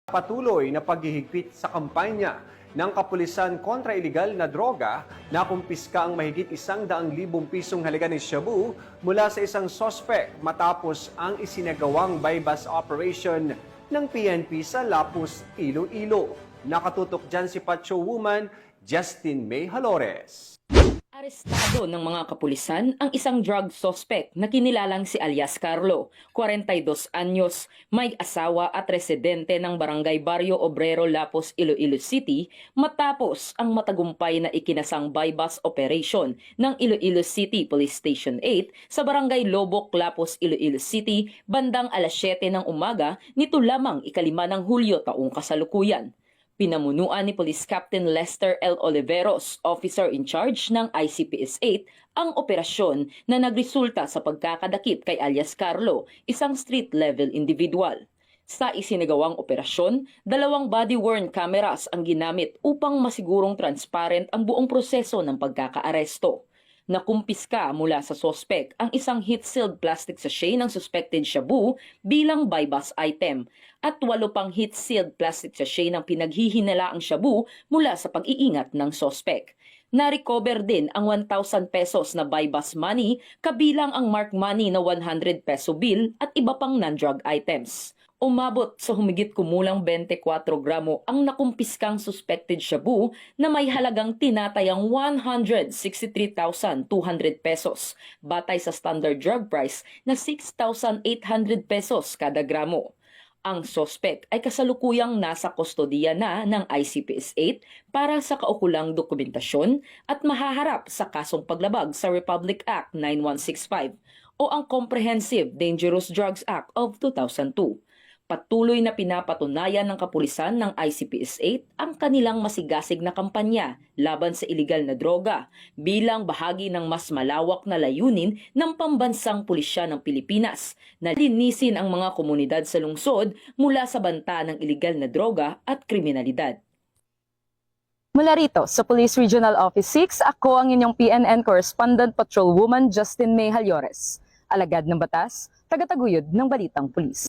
Patuloy na paghihigpit sa kampanya ng kapulisan kontra iligal na droga, nakumpiska ang mahigit 100,000 pisong halaga ng shabu mula sa isang sospek matapos ang isinagawang bypass operation ng PNP sa Lapus, Iloilo. Nakatutok dyan si Pacho Woman Justin May Halores. Arestado ng mga kapulisan ang isang drug suspect na kinilalang si alias Carlo, 42 anyos, may asawa at residente ng Barangay Barrio Obrero, Lapus, Iloilo City matapos ang matagumpay na ikinasang bypass operation ng Iloilo City Police Station 8 sa Barangay Lobok, Lapus, Iloilo City bandang alas 7 ng umaga nito lamang 5 ng Hulyo taong kasalukuyan. Pinamunuan ni Police Captain Lester L. Oliveros, officer in charge ng ICPS 8, ang operasyon na nagresulta sa pagkakadakip kay alias Carlo, isang street-level individual. Sa isinagawang operasyon, 2 body-worn cameras ang ginamit upang masigurong transparent ang buong proseso ng pagkakaaresto. Nakumpiska mula sa sospek ang isang heat-sealed plastic sachet ng suspected shabu bilang bypass item at 8 pang heat-sealed plastic sachet ng pinaghihinalaang shabu mula sa pag-iingat ng sospek. Na-recover din ang 1,000 pesos na bypass money kabilang ang mark money na 100 peso bill at iba pang non-drug items. Umabot sa humigit kumulang 24 gramo ang nakumpiskang suspected shabu na may halagang tinatayang 163,200 pesos, batay sa standard drug price na 6,800 pesos kada gramo. Ang suspect ay kasalukuyang nasa kustodiya na ng ICPS 8 para sa kaukulang dokumentasyon at mahaharap sa kasong paglabag sa Republic Act 9165 o ang Comprehensive Dangerous Drugs Act of 2002. Patuloy na pinapatunayan ng kapulisan ng ICPS 8 ang kanilang masigasig na kampanya laban sa iligal na droga bilang bahagi ng mas malawak na layunin ng pambansang pulisya ng Pilipinas na linisin ang mga komunidad sa lungsod mula sa banta ng iligal na droga at kriminalidad. Mula rito sa Police Regional Office 6, ako ang inyong PNN Correspondent Patrol Woman Justin May Halores. Alagad ng batas, tagataguyod ng Balitang Pulis.